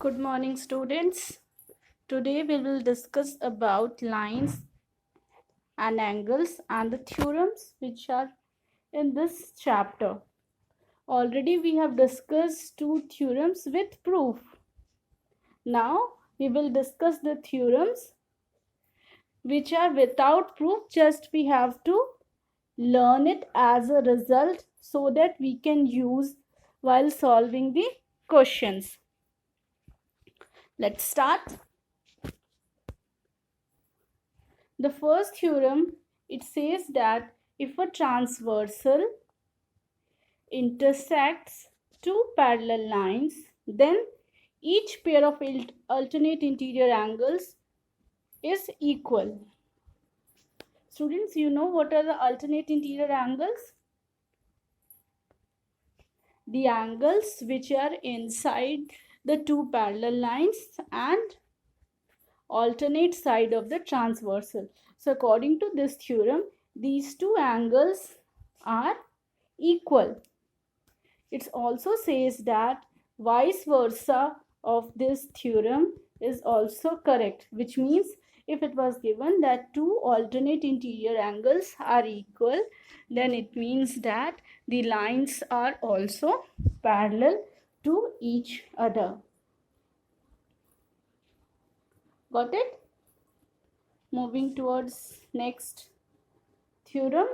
Good morning, students. Today we will discuss about lines and angles and the theorems which are in this chapter. Already we have discussed two theorems with proof. Now we will discuss the theorems which are without proof, just we have to learn it as a result so that we can use while solving the questions. Let's start. The first theorem, it says that if a transversal intersects two parallel lines, then each pair of alternate interior angles is equal. Students, you know what are the alternate interior angles? The angles which are inside the two parallel lines and alternate side of the transversal. So according to this theorem, these two angles are equal. It also says that vice versa of this theorem is also correct, which means if it was given that two alternate interior angles are equal, then it means that the lines are also parallel to each other. Got it? Moving towards next theorem,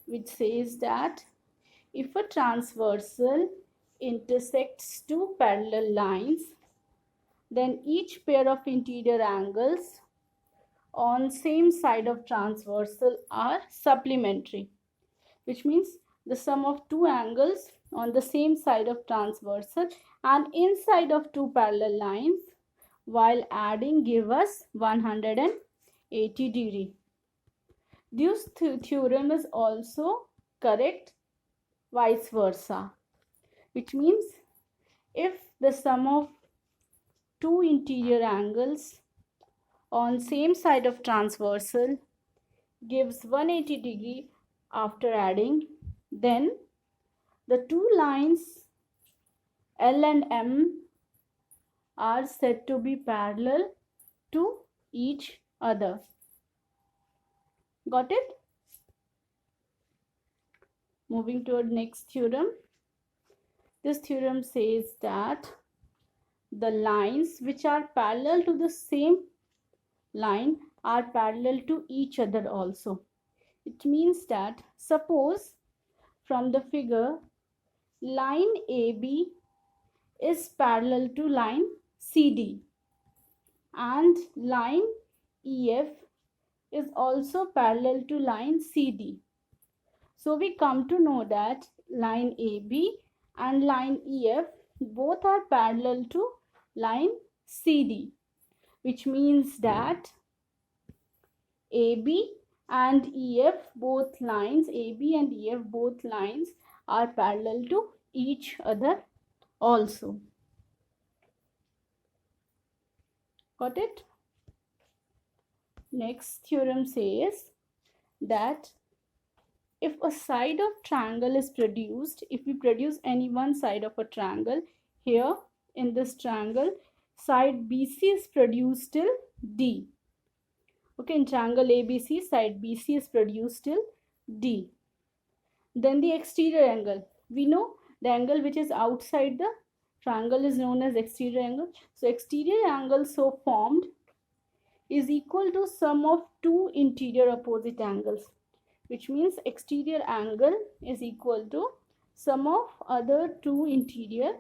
which says that if a transversal intersects two parallel lines, then each pair of interior angles on same side of transversal are supplementary, which means the sum of two angles on the same side of transversal and inside of two parallel lines while adding give us 180 degree. This theorem is also correct vice versa, which means if the sum of two interior angles on same side of transversal gives 180 degree after adding, then the two lines L and M are said to be parallel to each other. Got it? Moving toward next theorem. This theorem says that the lines which are parallel to the same line are parallel to each other also. It means that suppose from the figure line AB is parallel to line CD and line EF is also parallel to line CD. So we come to know that line AB and line EF both are parallel to line CD, which means that AB and EF both lines, AB and EF both lines are parallel to each other also. Got it? Next theorem says that if a side of triangle is produced, if we produce any one side of a triangle, here in this triangle, side BC is produced till D. Okay, in triangle ABC, side BC is produced till D. Then the exterior angle. We know the angle which is outside the triangle is known as exterior angle. So exterior angle so formed is equal to sum of two interior opposite angles, which means exterior angle is equal to sum of other two interior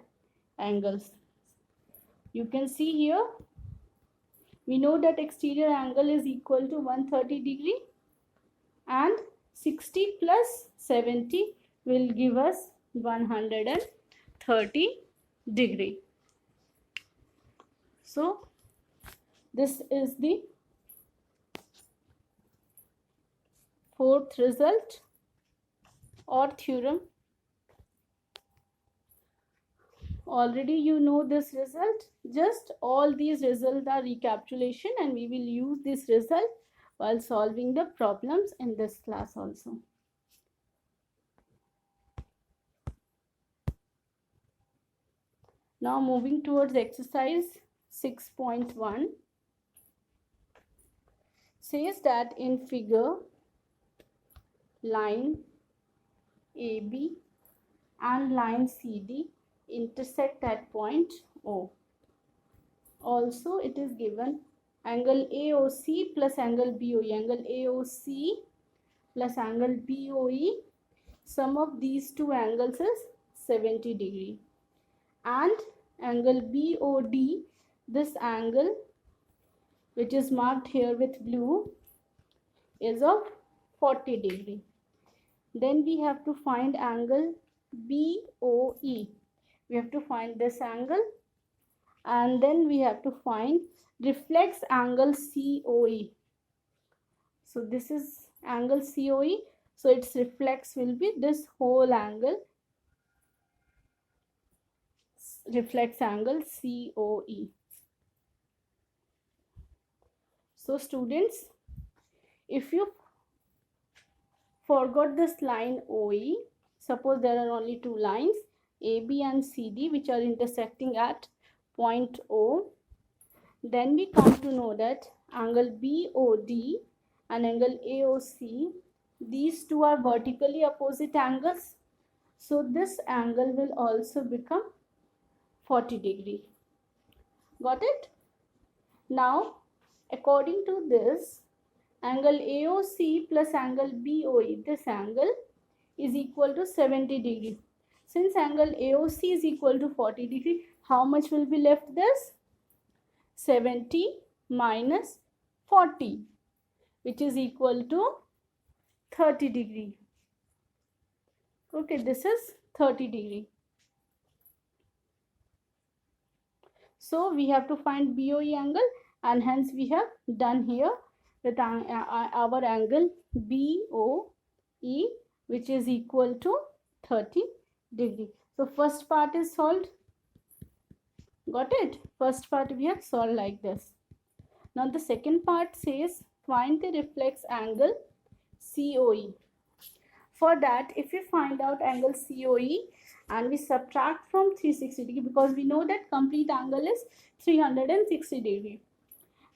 angles. You can see here, we know that exterior angle is equal to 130 degree and 60 plus 70 will give us 130 degree. So this is the fourth result or theorem. Already you know this result. Just all these results are recapitulation and we will use this result while solving the problems in this class also. Now moving towards exercise 6.1, says that in figure line AB and line CD intersect at point O. Also it is given angle AOC plus angle BOE. Angle AOC plus angle BOE, sum of these two angles is 70 degree. And angle BOD, this angle which is marked here with blue, is of 40 degree. Then we have to find angle BOE. We have to find this angle, and then we have to find reflex angle COE. So this is angle COE, so its reflex will be this whole angle, reflex angle COE. So students, if you forgot this line OE, suppose there are only two lines AB and CD which are intersecting at point O, then we come to know that angle BOD and angle AOC, these two are vertically opposite angles, so this angle will also become 40 degree. Got it? Now according to this, angle AOC plus angle BOE, this angle is equal to 70 degree. Since angle AOC is equal to 40 degree, how much will be left? This 70 minus 40, which is equal to 30 degree. Okay, this is 30 degree. So we have to find BOE angle, and hence we have done here with our angle BOE, which is equal to 30 degree. So first part is solved. Got it? First part we have solved like this. Now the second part says find the reflex angle COE. For that, if we find out angle COE and we subtract from 360 degree, because we know that complete angle is 360 degree,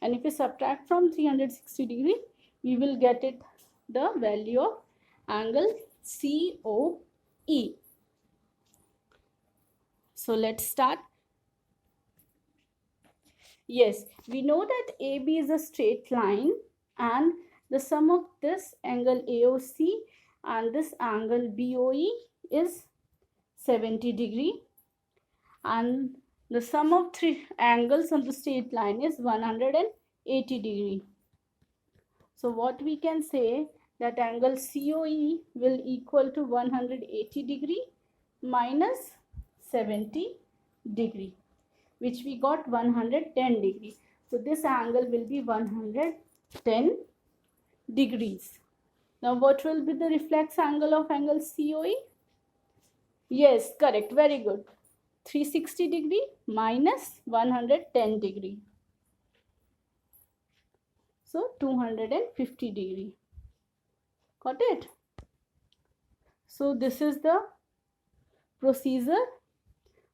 and if we subtract from 360 degree, we will get it the value of angle COE. So let's start. Yes, we know that AB is a straight line, and the sum of this angle AOC and this angle BOE is 70 degree, and the sum of three angles on the straight line is 180 degree. So what we can say, that angle COE will equal to 180 degree minus 70 degree, which we got 110 degree. So this angle will be 110 degrees. Now what will be the reflex angle of angle COE? Yes, correct, very good. 360 degree minus 110 degree. So 250 degree. Got it? So this is the procedure.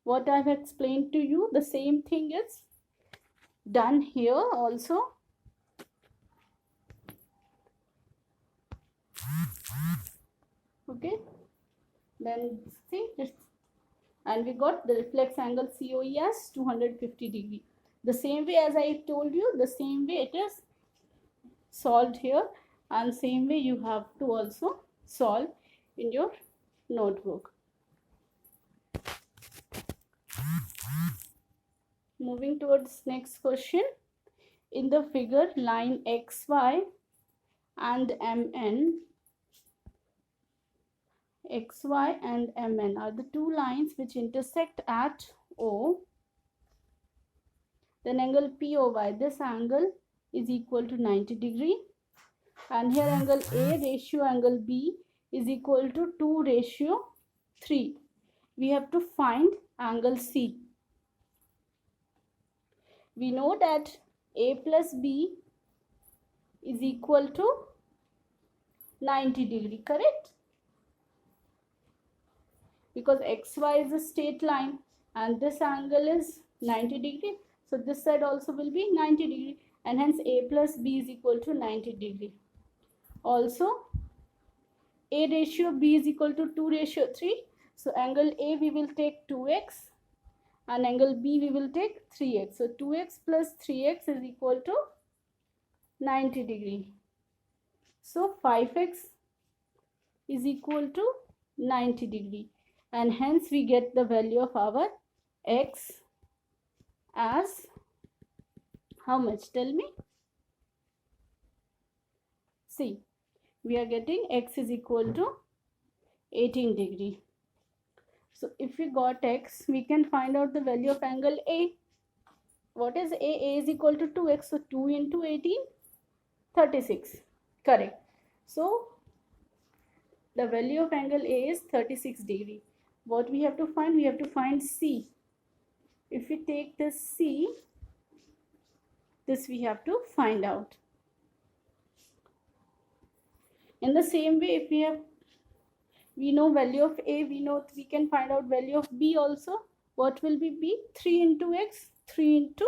What I have explained to you, the same thing is done here also. Okay, then see this, and we got the reflex angle COE as 250 degree. The same way as I told you, the same way it is solved here, and same way you have to also solve in your notebook. Moving towards next question. In the figure, line XY and MN, XY and MN are the two lines which intersect at O. Then angle POY, this angle is equal to 90 degree, and here angle A ratio angle B is equal to 2 ratio 3. We have to find angle C. We know that A plus B is equal to 90 degree, correct? Because XY is a straight line and this angle is 90 degree. So this side also will be 90 degree, and hence A plus B is equal to 90 degree. Also, A ratio B is equal to 2 ratio 3. So angle A we will take 2x, and angle B we will take 3x. So 2x plus 3x is equal to 90 degree. So 5x is equal to 90 degree, and hence we get the value of our x as how much? Tell me. See, we are getting x is equal to 18 degree. So if we got x, we can find out the value of angle A. What is A? A is equal to 2x. So 2 into 18, 36. Correct. So the value of angle A is 36 degree. What we have to find? We have to find C. If we take this C, this we have to find out. In the same way, if we know value of A, we can find out value of B also. What will be B? 3 into x, 3 into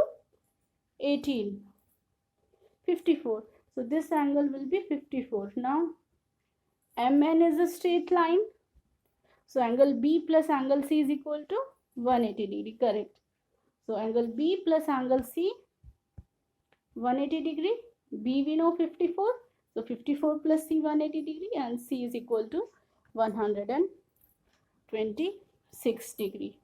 18, 54. So this angle will be 54. Now MN is a straight line. So angle B plus angle C is equal to 180 degree. Correct. So angle B plus angle C, 180 degree. B we know 54. So 54 plus C, 180 degree, and C is equal to 126 degree.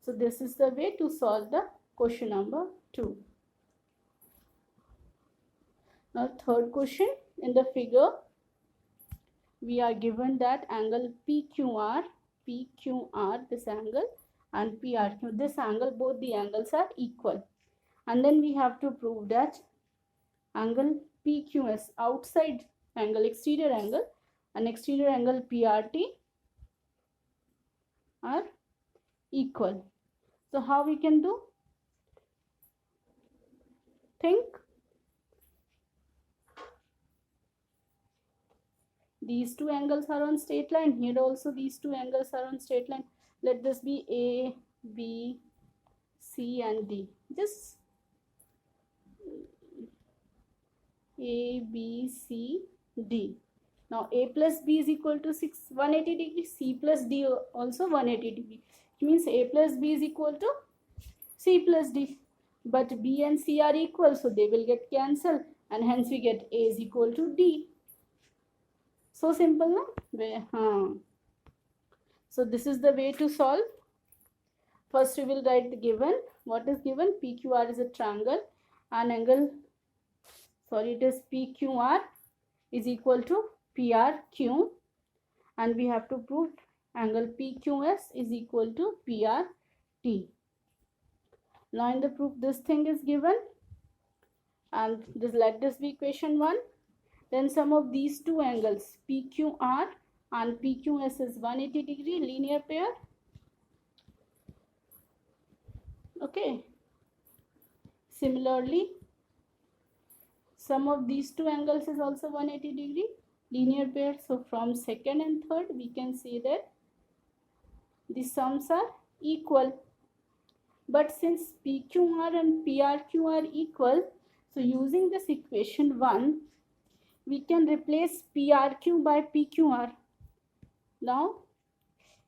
So this is the way to solve the question number 2. Now third question, in the figure we are given that angle PQR, this angle, and PRQ, this angle, both the angles are equal. And then we have to prove that angle PQS, outside angle, exterior angle, and exterior angle PRT are equal. So how we can do? Think. These two angles are on straight line. Here also these two angles are on straight line. Let this be A, B, C and D. Just A, B, C, D. Now A plus B is equal to 180 degree. C plus D also 180 degree. It means A plus B is equal to C plus D. But B and C are equal, so they will get cancelled, and hence we get A is equal to D. So simple, no? So this is the way to solve. First we will write the given. What is given? PQR is a triangle, and angle, it is PQR is equal to PRQ, and we have to prove angle PQS is equal to PRT. Now in the proof, this thing is given, and let this be equation 1. Then sum of these two angles PQR and PQS is 180 degree, linear pair. Okay. Similarly, sum of these two angles is also 180 degree, linear pair. So from second and third, we can say that the sums are equal. But since PQR and PRQ are equal, so using this equation 1, we can replace PRQ by PQR. Now,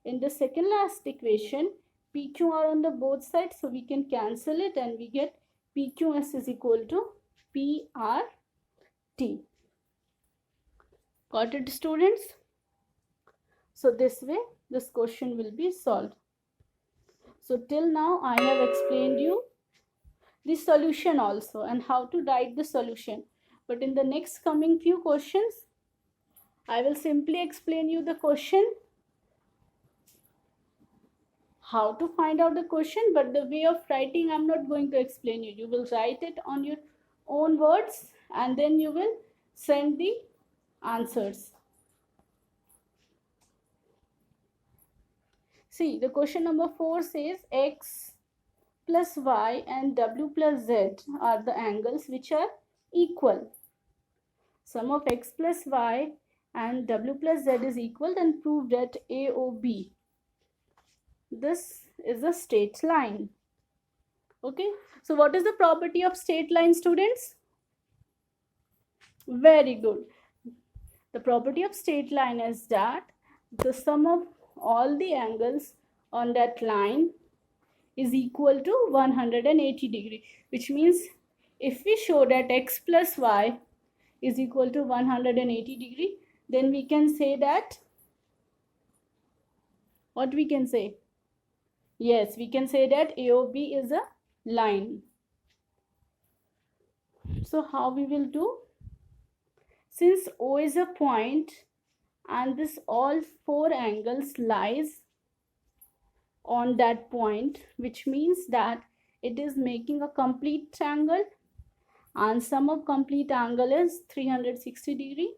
in the second last equation, PQR on the both sides, so we can cancel it, and we get PQS is equal to PRT. Got it, students? So this way, this question will be solved. So till now, I have explained you the solution also and how to write the solution. But in the next coming few questions, I will simply explain you the question, how to find out the question, but the way of writing I'm not going to explain you. You will write it on your own words, and then you will send the answers. See, the question number 4 says x plus y and w plus z are the angles which are equal. Sum of x plus y and W plus Z is equal, then prove that AOB, this is a straight line. Okay, so what is the property of straight line, students? Very good. The property of straight line is that the sum of all the angles on that line is equal to 180 degree, which means if we show that x plus y is equal to 180 degree, then we can say that, what we can say? Yes, we can say that AOB is a line. So how we will do? Since O is a point and this all four angles lies on that point, which means that it is making a complete triangle, and sum of complete angle is 360 degree.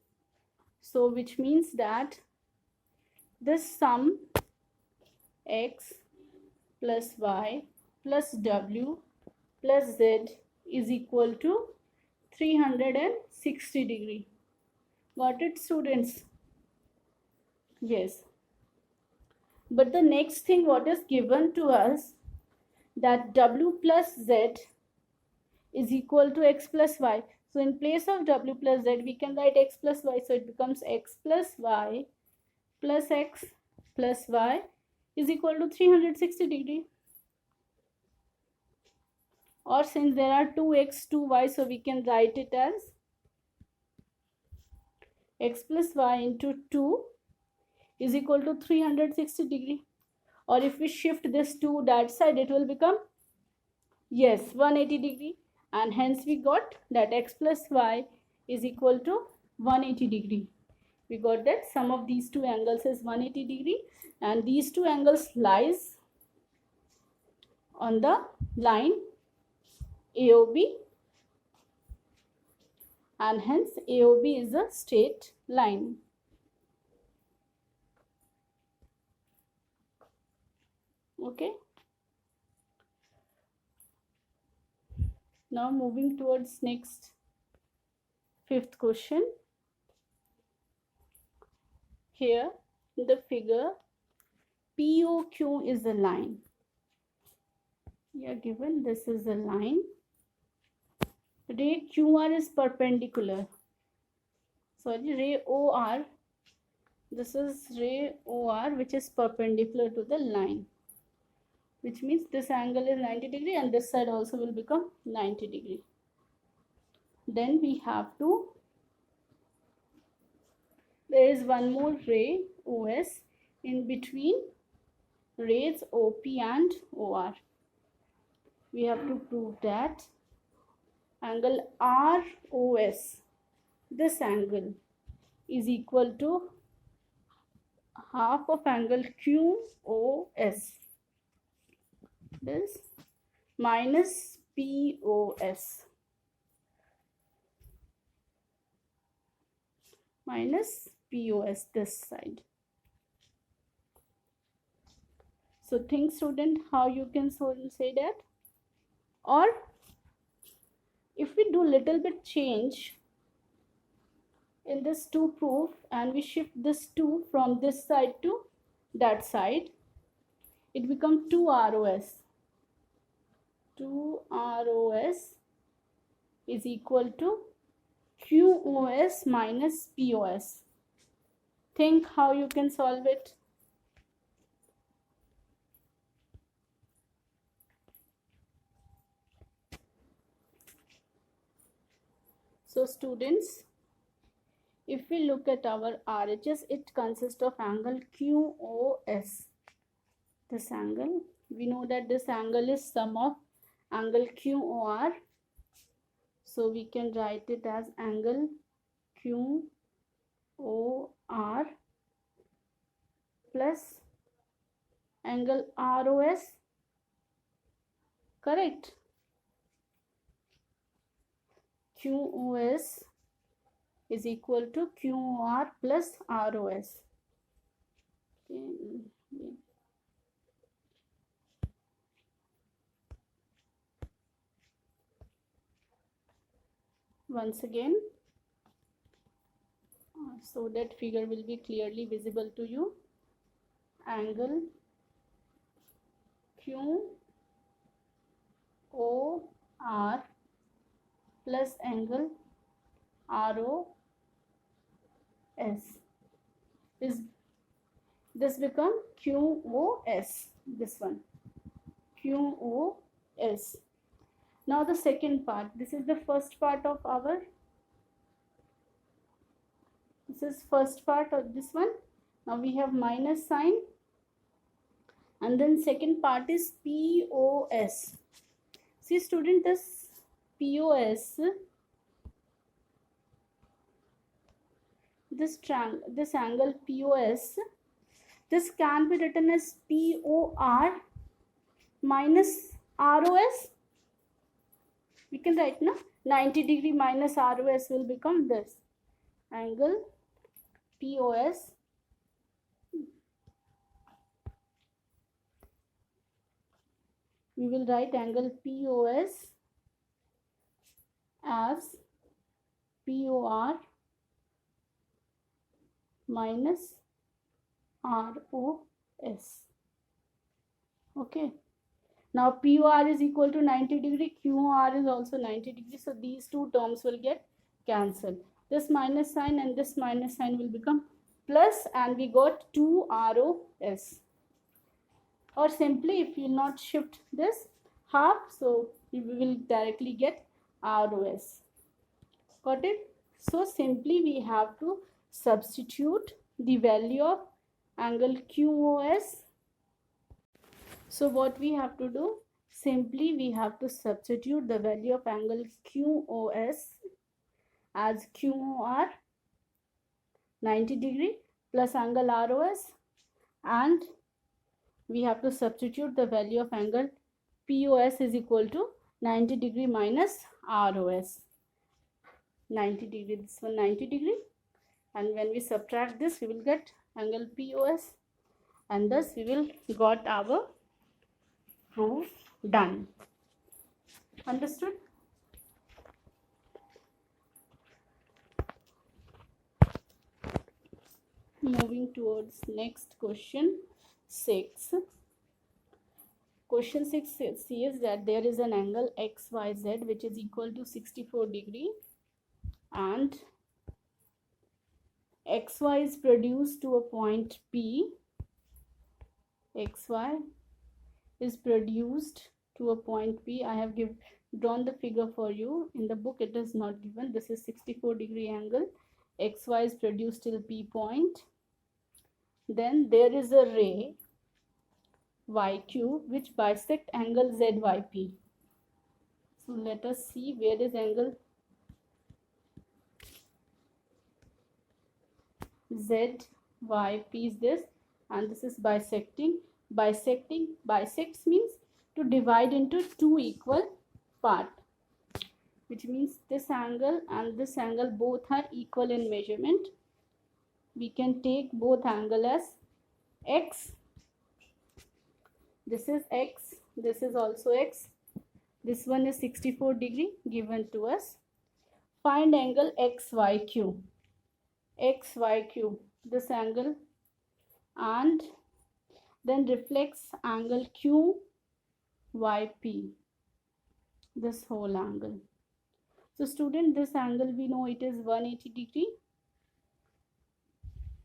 So which means that this sum x plus y plus w plus z is equal to 360 degree. Got it, students? Yes. But the next thing what is given to us, that w plus z is equal to x plus y. So in place of w plus z, we can write x plus y. So it becomes x plus y plus x plus y is equal to 360 degree. Or since there are 2x, 2y, so we can write it as x plus y into 2 is equal to 360 degree. Or if we shift this to that side, it will become, yes, 180 degree. And hence we got that x plus y is equal to 180 degree. We got that sum of these two angles is 180 degree, and these two angles lies on the line AOB, and hence AOB is a straight line. Okay. Now moving towards next fifth question. Here in the figure, POQ is a line. We are given this is a line. Ray QR is perpendicular. Sorry, ray OR. This is ray OR which is perpendicular to the line, which means this angle is 90 degree and this side also will become 90 degree. Then we have to, there is one more ray OS in between rays OP and OR. We have to prove that angle ROS, this angle, is equal to half of angle QOS, this minus POS, minus POS this side. So think, student, how you can say that. Or if we do little bit change in this 2 proof and we shift this 2 from this side to that side, it becomes 2 ROS. 2 ROS is equal to QOS minus POS. Think how you can solve it. So students, if we look at our RHS, it consists of angle QOS. This angle, we know that this angle is sum of angle QOR. So we can write it as angle QOR plus angle ROS. Correct? QOS is equal to QOR plus ROS. Once again, so that figure will be clearly visible to you. Angle QOR plus angle ROS is this become QOS, this one QOS. Now the second part, this is the first part of our, this is first part of this one. Now we have minus sign, and then second part is POS. See student, this POS, this angle POS, this can be written as POR minus ROS. We can write now 90 degree minus ROS will become this angle POS we will write angle POS as POR minus ROS. Okay. Now POR is equal to 90 degree, QOR is also 90 degree. So these two terms will get cancelled. This minus sign and this minus sign will become plus, and we got 2 ROS. Or simply, if you will not shift this half, so we will directly get ROS. Got it? So simply we have to substitute the value of angle QOS. So what we have to do? Simply we have to substitute the value of angle QOS as QOR 90 degree plus angle ROS, and we have to substitute the value of angle POS is equal to 90 degree minus ROS. 90 degree, this one 90 degree, and when we subtract this we will get angle POS, and thus we will got our proof done. Understood? Moving towards next question 6. Question 6 says that there is an angle XYZ which is equal to 64 degree, and XY is produced to a point P. XY is produced to a point P. I have drawn the figure for you. In the book it is not given. This is 64 degree angle. XY is produced till P point. Then there is a ray YQ which bisect angle ZYP. So let us see where is angle ZYP is this, and this is bisecting. Bisects means to divide into two equal part, which means this angle and this angle both are equal in measurement. We can take both angle as X. This is X, this is also X. This one is 64 degree given to us. Find angle XYQ. XYQ, this angle, and then reflects angle QYP, this whole angle. So student, this angle we know it is 180 degree.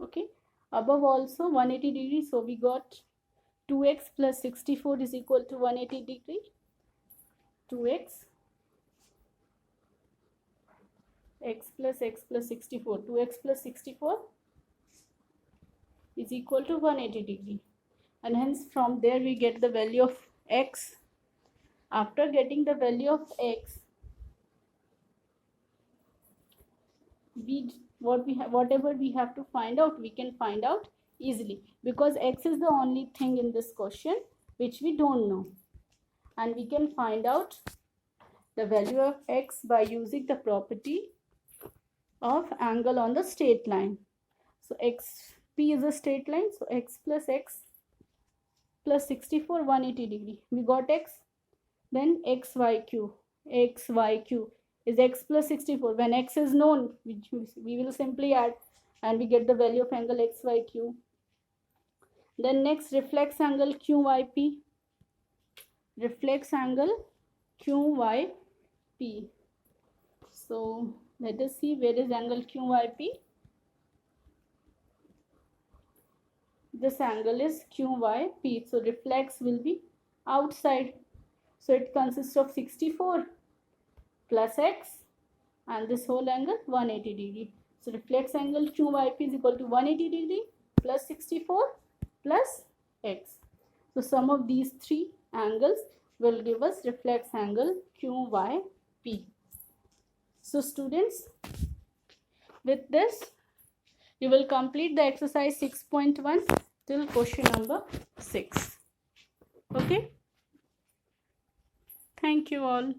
Okay, above also 180 degree, so we got 2x plus 64 is equal to 180 degree. 2x x plus 64, 2x plus 64 is equal to 180 degree, and hence from there we get the value of x. After getting the value of x, whatever we have to find out, we can find out easily, because x is the only thing in this question which we don't know, and we can find out the value of x by using the property of angle on the straight line. So XP is a straight line, so x plus 64, 180 degree. We got x. Then XYQ is x plus 64. When x is known, we will simply add and we get the value of angle XYQ. Then next, reflex angle QYP. Reflex angle QYP. So let us see where is angle QYP. This angle is QYP. So reflex will be outside. So it consists of 64 plus X and this whole angle 180 degree. So reflex angle QYP is equal to 180 degree plus 64 plus X. So sum of these three angles will give us reflex angle QYP. So students, with this you will complete the exercise 6.1 till question number 6. Okay. Thank you all.